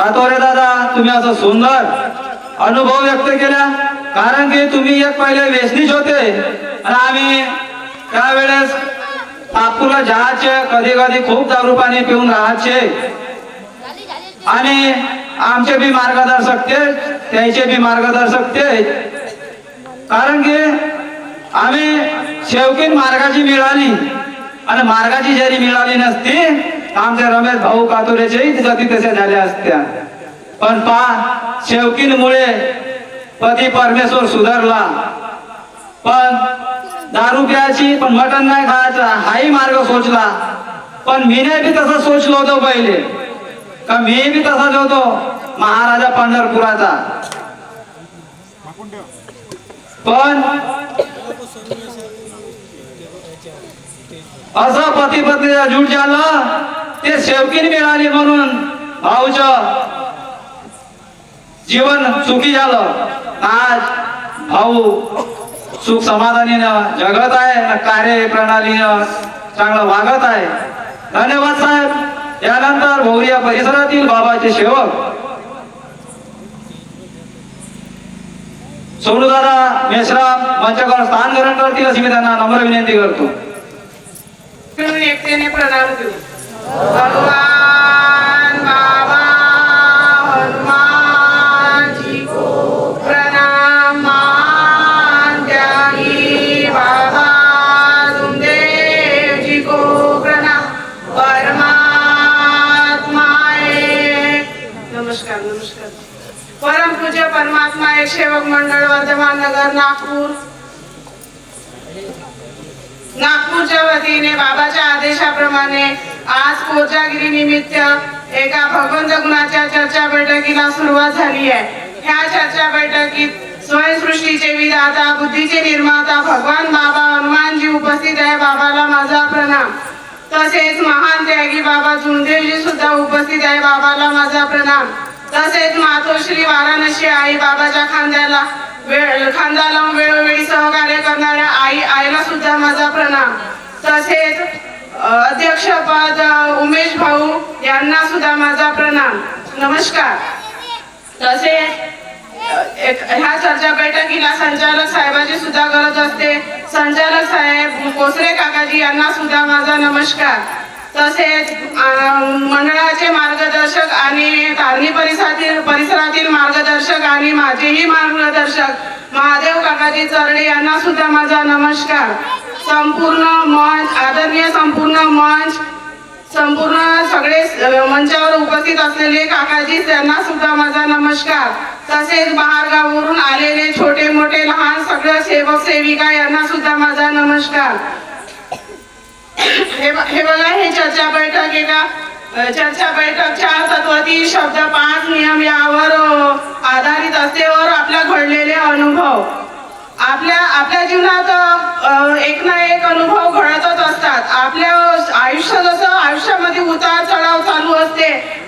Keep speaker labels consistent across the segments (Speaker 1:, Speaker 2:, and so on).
Speaker 1: कातोरे दादा, तुम्ही असं सुंदर अनुभव व्यक्त केला. कारण की तुम्ही एक पहिले व्यसनीच होते आणि आम्ही त्यावेळेस नागपूरला जायचे, कधी कधी खूप दारू पाणी पिऊन राहायचे आणि आमचे बी मार्गदर्शक ते, त्याचे बी मार्गदर्शक ते. कारण की आम्ही शेवकीन मार्गाची मिळाली आणि मार्गाची जरी मिळाली नसती आमचे रमेश भाऊ कातोरेच्याही गती तसे झाल्या असत्या. पण शेवकीनमुळे पती परमेश्वर सुधारला. पण दारू प्यायची पण मटण नाही खायचा हाही मार्ग सोचला. पण मीने बी तसं सोचलो होतो पहिले, का मी बी तसाच होतो महाराजा पंढरपुराचा. पण असं पती पत्नीचा झूट झालं, ते शेवकीन मिळाली म्हणून भाऊचं जीवन सुखी झालं. आज भाऊ सुख समाधानीनं जगत आहे, कार्य प्रणालीनं चांगलं वागत आहे. धन्यवाद साहेब. यानंतर भोवरिया परिसरातील बाबाचे सेवक सोनूदादा मेश्राम मंचावर स्थान ग्रहण करतील अशी मी त्यांना नम्र विनंती करतो.
Speaker 2: एकतेने प्रणाम करू. भगवान बाबा हनुमान जी को प्रणाम. मान त्यागी बाबा तुमदेव जी को प्रणाम. परमात्मा एक. नमस्कार नमस्कार. परम पूज्य परमात्मा एक सेवक मंडळ वर्धमान नगर नागपूरच्या वतीने बाबाच्या आदेशाप्रमाणे आज कोजागिरी निमित्त एका भगवंत गुणाच्या चर्चा बैठकीला सुरुवात झाली आहे. ह्या चर्चा बैठकीत स्वयंसृष्टीचे विधाता बुद्धीचे निर्माता भगवान बाबा हनुमानजी उपस्थित आहे. बाबाला माझा प्रणाम. तसेच महान त्यागी बाबा जुमदेवजी सुद्धा उपस्थित आहे. बाबाला माझा प्रणाम. तसेच मातोश्री वाराणसी आई बाबाच्या खांद्याला वेळोवेळी सहकार्य करणाऱ्या आईला सुद्धा माझा प्रणाम. तसेच अध्यक्षपद उमेश भाऊ यांना सुद्धा माझा प्रणाम. नमस्कार. तसेच ह्या चर्चा बैठकीला संचालक साहेबाची सुद्धा गरज असते. संचालक साहेब कोसरे काकाजी यांना सुद्धा माझा नमस्कार. तसेच मंडळाचे मार्गदर्शक आणि तारणी परिसरातील मार्गदर्शक आणि माझेही मार्गदर्शक महादेव काकाजी चरडे यांना सुद्धा माझा नमस्कार. संपूर्ण मंच आदरणीय संपूर्ण सगळे मंचावर उपस्थित असलेले काकाजी त्यांना सुद्धा माझा नमस्कार. तसेच बाहेरगाववरून आलेले छोटे मोठे लहान सगळे सेवक सेविका यांना सुद्धा माझा नमस्कार. हे बघा, हे चर्चा बैठक चर्चा बैठक 4 तत्वतील शब्द 5 नियम यावर आधारित असते और आपल्या घडलेले अनुभव. आपल्या जीवनात एक ना एक अनुभव घडतच असतात. आपल्या आयुष्य जसं आयुष्यामध्ये उतार चढाव चालू असते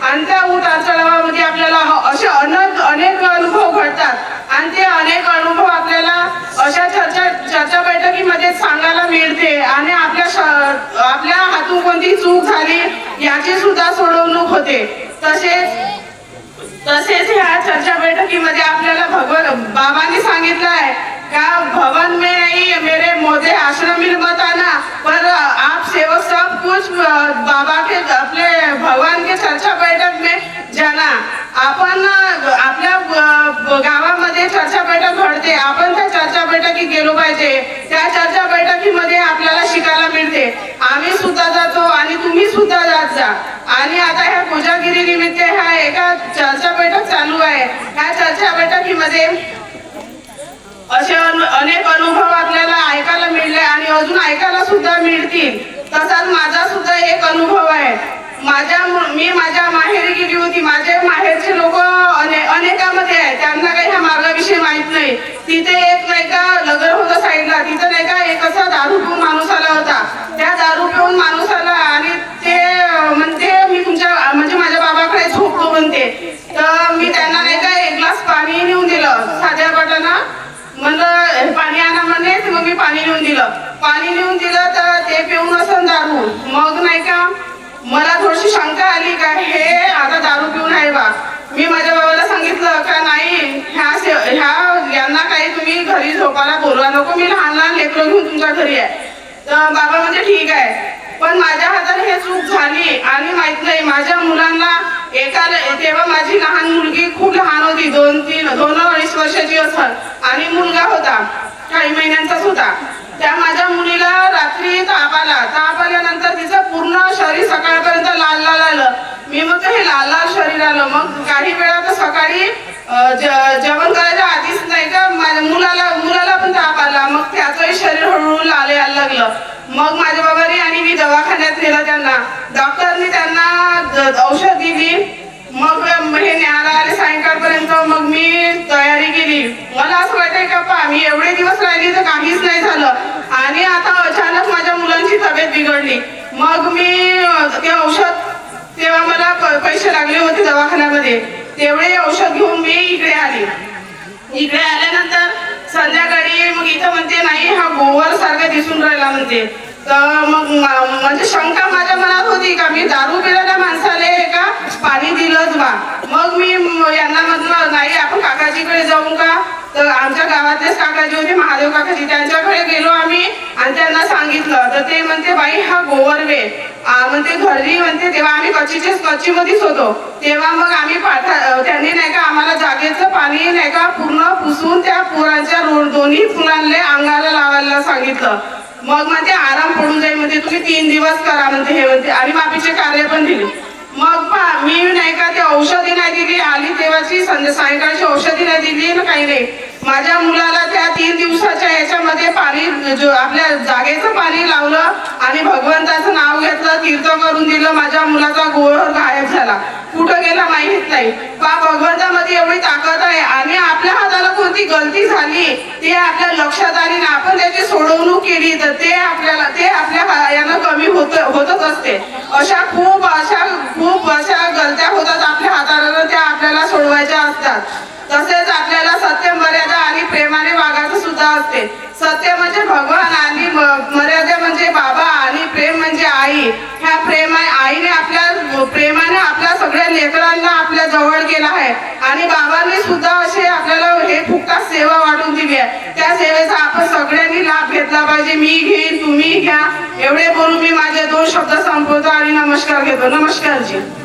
Speaker 2: आणि त्या उतार चढावामध्ये आपल्याला असे अनेक अनुभव घडतात आणि ते अनेक अनुभव आपल्याला अशा चर्चा बैठकीमध्ये सांगायला मिळते आणि आपल्या हातून कोणती चूक झाली याची सुद्धा सोडवणूक होते. तसेच ह्या चर्चा बैठकीमध्ये आपल्याला बाबांनी सांगितलं आहे का भवन में नहीं मेरे मोजे आश्रम में मत आना, पर आप सेवक सब कुछ बाबा के अपने भगवान के चर्चा बैठक में जाना. आपण आपल्या गावामध्ये चर्चा बैठक घडते, आपण त्या चर्चा बैठकीत गेलो पाहिजे. त्या चर्चा बैठकीमध्ये आपल्याला शिकायला मिळते. आम्ही सुद्धा जातो आणि तुम्ही सुद्धा जात जा. आणि आता ह्या कोजागिरी निमित्त ह्या एका चर्चा बैठक चालू आहे. ह्या चर्चा बैठकीमध्ये असे अनेक अनुभव आपल्याला ऐकायला मिळले आणि अजून ऐकायला सुद्धा मिळतील. तसाच माझा सुद्धा एक अनुभव आहे. मी माझ्या माहेरी गेली होती. माझ्या माहेरचे लोक अनेकामध्ये आहेत, त्यांना काही ह्या मार्गाविषयी माहित नाही. तिथे एक नाही का नगर होतं साईडला, तिथं नाही का एक असा दारू पिऊन माणूस आला होता. त्या दारू पिऊन माणूस आला आणि ते म्हणते मी तुमच्या म्हणजे माझ्या बाबाकडे झोपतो म्हणते. तर मी त्यांना नाही का एक ग्लास पाणी नेऊन दिलं साध्या पाटानं. म्हणलं पाणी आणा म्हणे, मग मी पाणी नेऊन दिलं तर ते पिऊन असं दारू. मग नाही का मला थोडीशी शंका आली का हे आता दारू नको, मी लहान लहान लेकरं घेऊन तुमच्या घरी आहे. तर बाबा म्हणजे ठीक आहे. पण माझ्या हाताने हे चूक झाली आणि माहित नाही माझ्या मुलांना तेव्हा माझी लहान मुलगी खूप लहान होती, 2-2.5 वर्षाची असत आणि मुलगा होता काही महिन्यांचाच होता. त्या माझ्या मुलीला रात्री ताप आल्यानंतर तिचं पूर्ण शरीर सकाळपर्यंत लाल लाल आलं. मी मग हे लाल लाल शरीर आलं. मग काही वेळा तर सकाळी जेवण करायच्या आधीच नाही का माझ्या मुलाला पण ताप आला. मग त्याचंही शरीर हळूहळू लाल यायला लागलं. मग माझ्या बाबांनी आणि मी दवाखान्यात नेलं त्यांना. डॉक्टरनी त्यांना औषध दिली. मग हे न्यायला आले सायंकाळपर्यंत. मग मी तयारी केली. मला असं वाटतंय का मी एवढे दिवस राहिली तर काहीच नाही झालं आणि आता अचानक माझ्या मुलांची तब्येत बिघडली. मग मी ते औषध तेव्हा मला पैसे लागले होते दवाखान्यामध्ये. तेवढे औषध घेऊन मी इकडे आली. इकडे आल्यानंतर संध्याकाळी मग इथं म्हणते नाही हा गोवर सारखा दिसून राहिला म्हणते. तर मग म्हणजे शंका माझ्या मनात होती का मी दारू पिलेल्या माणसाले का पाणी दिलंच बा. मग मी यांना म्हटलं नाही आपण काकाजीकडे जाऊ का. तर आमच्या गावातलेच काकाजी होते महादेव काकाजी, त्यांच्याकडे गेलो आम्ही आणि त्यांना सांगितलं. तर ते म्हणते बाई हा गोवरवे म्हणते घरी म्हणते. तेव्हा आम्ही कच्चीमध्येच होतो. तेव्हा मग आम्ही त्यांनी नाही का आम्हाला जागेचं पाणी नाही का पूर्ण पुसून त्या पुराच्या दोन्ही फुलांले अंगाला लावायला सांगितलं. मग म्हणते आराम पडून जाईल म्हणते, तुम्ही 3 दिवस करा म्हणते हे म्हणते आणि माफीचे कार्य पण दिले. मग मी नाही का ते औषधी नाही दिली. आली तेव्हाची सायंकाळची औषधी नाही दिली ना काही नाही. माझ्या मुलाला त्या 3 दिवसाच्या याच्यामध्ये पाणी आपल्या जागेचं पाणी लावलं आणि भगवंताचं नाव घेतलं, तीर्थ करून दिलं. माझ्या मुलाचा गोळ गायब झाला. कुठं गेला माहित नाही. भगवंतामध्ये एवढी ताकद आहे आणि आपल्या हाताला कोणती गलती झाली ते आपल्या लक्षात आली ना आपण त्याची सोडवणूक केली तर ते आपल्या यानं कमी होतच असते. अशा खूप अशा गलत्या होतात आपल्या हाताला, त्या आपल्याला सोडवायच्या असतात. तसेच आपल्याला सत्य मर्यादा आणि प्रेमाने वागायचं सुद्धा असते. सत्य म्हणजे भगवान आणि मर्यादा म्हणजे बाबा आणि प्रेम म्हणजे आई. ह्या आईने आपल्या प्रेमाने आपल्या सगळ्या लेकरांना आपल्या जवळ केला आहे आणि बाबांनी सुद्धा असे आपल्याला हे फुकटात सेवा वाटून दिली आहे. त्या सेवेचा आपण सगळ्यांनी लाभ घेतला पाहिजे. मी घेईन, तुम्ही घ्या. एवढे बोलून मी माझे 2 शब्द संपवतो आणि नमस्कार घेतो. नमस्कार जी.